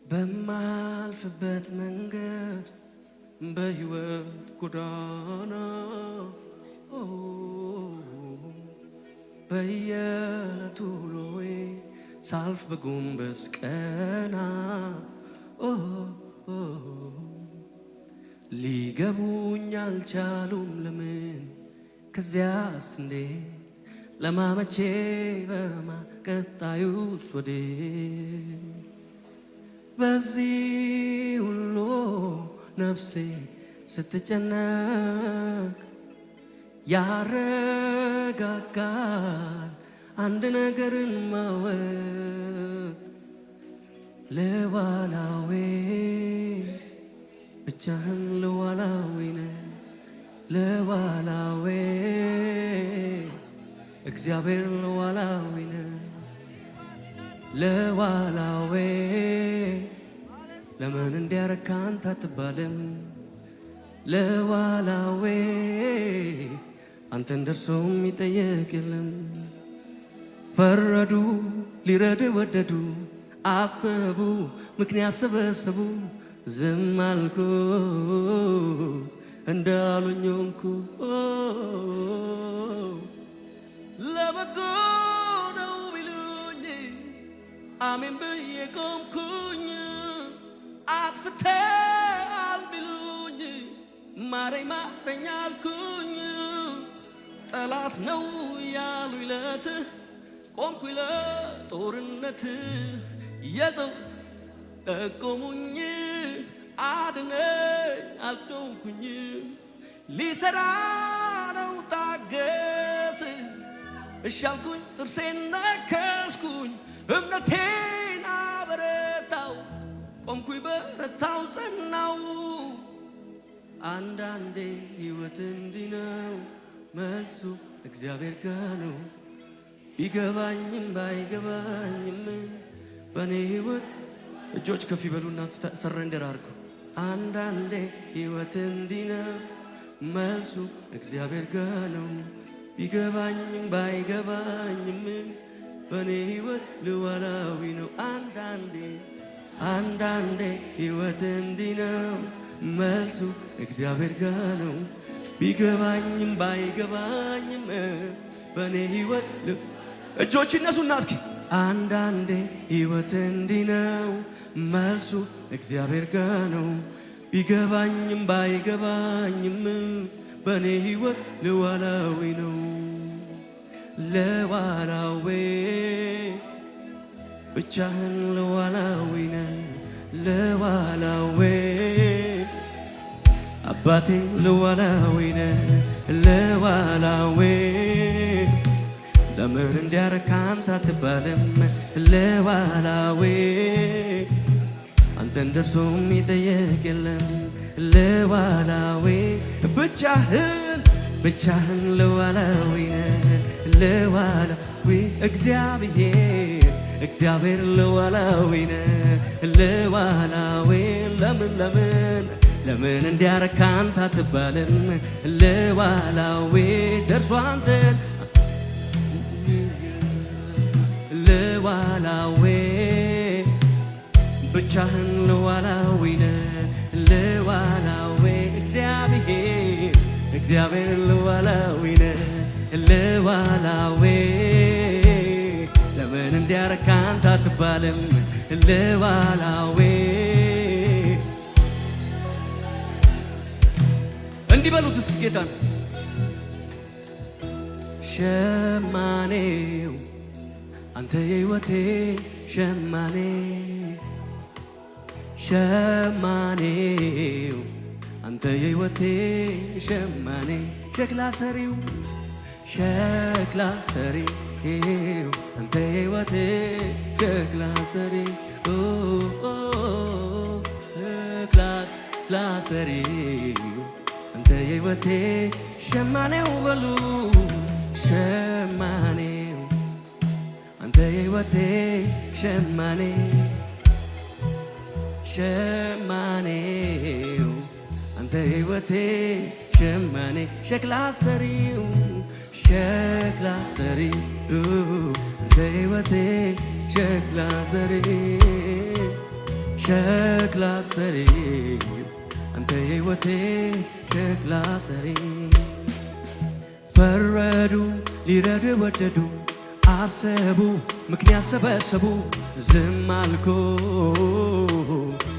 በማልፍበት መንገድ በሕይወት ጎዳና በየዕለቱ ውሎዬ ሳልፍ በጎንበስ ቀና ሊገቡኝ አልቻሉም ለምን ከዚያስ እንዴት ለማመቼ በማቀጣዩስ ወዴት በዚህ ሁሉ ነፍሴ ስትጨነቅ ያረጋጋል አንድ ነገርን ማወቅ ለዋላዌ ብቻህን ለዋላዌ ነህ ለዋላዌ እግዚአብሔር ለዋላዌ ነህ ለዋላዌ ለምን እንዲያረካ አንተ አትባልም ለዋላዌ አንተን ደርሶም ይጠየቅ የለም ፈረዱ ሊረዱ ወደዱ አሰቡ ምክንያት ሰበሰቡ ዝም አልኩ እንዳሉኝ ሆንኩ ለበጎ ነው ቢሉኝ አሜን ብዬ ቆምኩኝ አጥፍተሃል ቢሉኝ ማረኝ ማረኝ አልኩኝ ጠላት ነው ያሉኝ ለትህ ቆምኩኝ ለጦርነት የጠቆሙኝ አድነኝ አልተውኩኝ ሊሰራ ነው ታገስ እሺ አልኩኝ ጥርሴን ነከስኩኝ እምነቴን አበረታው ቆምኩኝ በረታው ጸናው አንዳንዴ ሕይወት እንዲህ ነው መልሱ እግዚአብሔር ጋር ነው ቢገባኝም ባይገባኝም በኔ ሕይወት እጆች ከፍ ይበሉና ሰረንደር አድርጉ አንዳንዴ ሕይወት እንዲህ ነው መልሱ እግዚአብሔር ጋር ነው ቢገባኝም ባይገባኝም በኔ ሕይወት ልዋላዊ ነው አንዳንዴ ሕይወት እንዲህ ነው መልሱ እግዚአብሔር ጋር ነው ቢገባኝም ባይገባኝም በኔ ሕይወት እጆች ይነሱና እስኪ አንዳንዴ ሕይወት እንዲህ ነው መልሱ እግዚአብሔር ጋር ነው ቢገባኝም ባይገባኝም በኔ ሕይወት ለዋላዊ ነው ለዋላዊ ብቻህን ለዋላዊ ነህ ለዋላዊ አባቴ ለዋላዊ ነህ ለዋላዊ ለምን እንዲያረካ አንተ አትባልም ለዋላዊ አንተን ደርሶም ይጠየቅ የለም ለዋላዊ ብቻህን ለዋላዊ ነህ ለዋላዊ እግዚአብሔር ለዋላዊ ነህ ለዋላዊ ለምን እንዲያረካ አንተ አትባልም ለዋላዊ ደርሶ አንተን ለዋላዊ ብቻህን ለዋላዊ ነህ ለዋላዊ እግዚአብሔር ለዋላዊ ነህ ለዋላዊ ለምን እንዲያረካ አንተ አትባልም ለዋላዊ እንዲህ በሉት እስኪ ጌታን ሸማኔው አንተ የሕይወቴ ሸማኔው አንተ የሕይወቴ ሸማኔ ሸክላ ሰሪው አንተ የሕይወቴ ሸክላ ሰሪ ሸክላ ሰሪው አንተ የሕይወቴ ሸማኔው በሉ ሸማኔው አንተ የሕይወቴ ሸማኔው አንተ የሕይወቴ ሸማኔ ሸክላ ሰሪው አንተ የሕይወቴ ሸክላ ሰሪ ሸክላ ሰሪ አንተ የሕይወቴ ሸክላ ሰሪ ፈረዱ ሊረዱ ወደዱ አሰቡ ምክንያት ሰበሰቡ ዝም አልኩ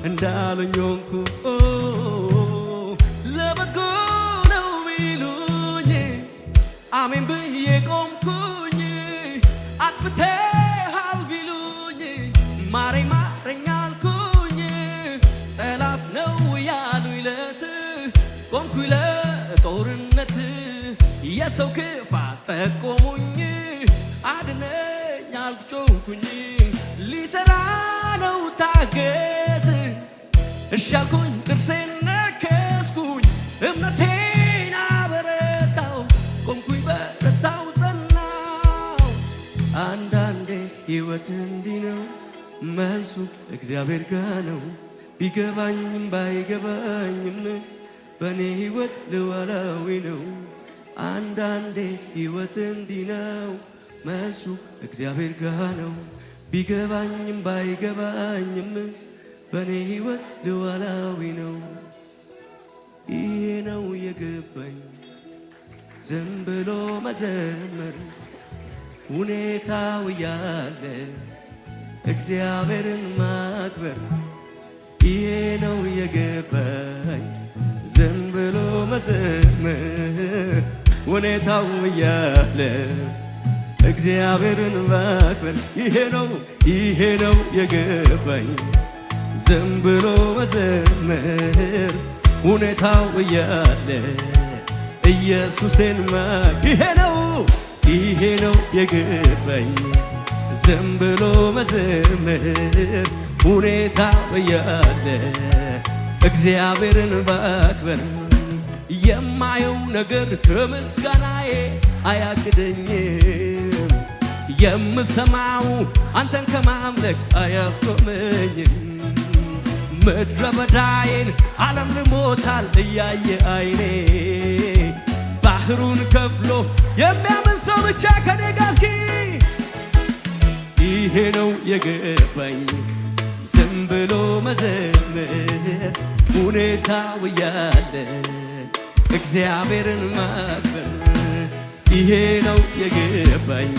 እንዳሉኝ ሆንኩ ለበጎ ነው ቢሉኝ አሜን ብዬ ቆምኩኝ አጥፍተሃል ቢሉኝ ማረኝ ማረኝ አልኩኝ ጠላት ነው ያሉኝ ለት ቆምኩኝ ለጦርነት የሰው ክፋት ጠቆሙኝ አድነኝ አልኩ ጮኽኩኝ ሊሰራ ነው ታገስ እሺ አልኩኝ ጥርሴን ነከስኩኝ እምነቴን አበረታው ቆምኩኝ በረታው ጸናው አንዳንዴ ሕይወት እንዲህ ነው መልሱ እግዚአብሔር ጋር ነው ቢገባኝም ባይገባኝም በእኔ ሕይወት ሉዓላዊ ነው አንዳንዴ ሕይወት እንዲህ ነው መልሱ እግዚአብሔር ጋር ነው ቢገባኝም ባይገባኝም በእኔ ሕይወት ሉዓላዊ ነው ይሄ ነው የገባኝ ዝም ብሎ መዘመር ሁኔታው ያለ እግዚአብሔርን ማክበር ይሄ ነው የገባኝ ዝም ብሎ መዘመር ሁኔታው ያለ እግዚአብሔርን ማክበር ይሄ ነው የገባኝ ዝም ብሎ መዘመር ሁኔታው ያለ ኢየሱስን ይሄ ነው የገባኝ ዝም ብሎ መዘመር ሁኔታው ያለ እግዚአብሔርን ማክበር የማየው ነገር ከምስጋናዬ አያግደኝም የምሰማው አንተን ከማምለክ አያስቆመኝም ምድረ በዳዬን ዓለም ልሞታል እያየ አይኔ ባህሩን ከፍሎ የሚያምን ሰው ብቻ ከኔ ጋር እስኪ ይሄ ነው የገባኝ ዝም ብሎ መዘመር ሁኔታው ያለ እግዚአብሔርን ማክበር ይሄ ነው የገባኝ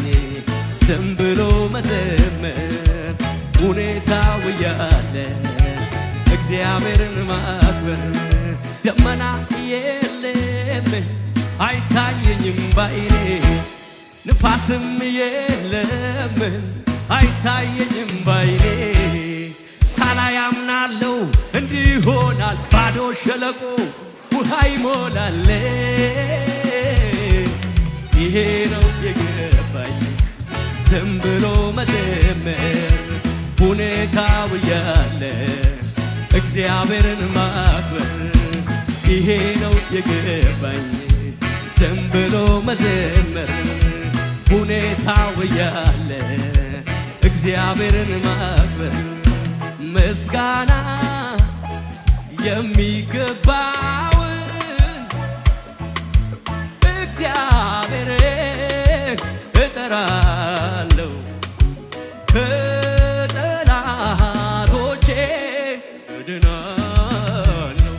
ዝም ብሎ መዘመር ሁኔታው ያለ እግዚአብሔርን ማክበር ደመና የለም አይታየኝም ባይኔ ንፋስም የለም አይታየኝም ባይኔ ሳላይ አምናለሁ እንዲህ ይሆናል ባዶ ሸለቆ ውሃ ይሞላል ይሄ ነው የገባኝ ዝም ብሎ መዘመር ሁኔታው ያለ እግዚአብሔርን ማክበር ይሄ ነው የገባኝ ዝም ብሎ መዘመር ሁኔታው ያለ እግዚአብሔርን ማክበር ምስጋና የሚገባውን እግዚአብሔርን እጠራለሁ ከጠላቶቼ እድናለሁ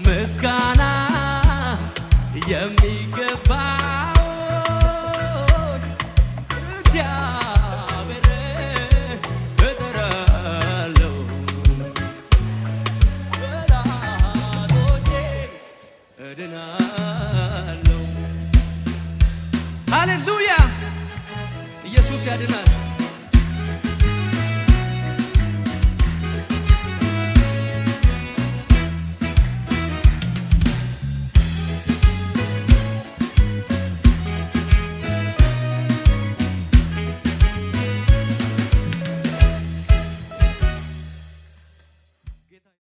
ምስጋና የሚገባውን እግዚአብሔርን እጠራለሁ ከጠላቶቼ እድናለሁ ሃሌሉያ ኢየሱስ ያድናል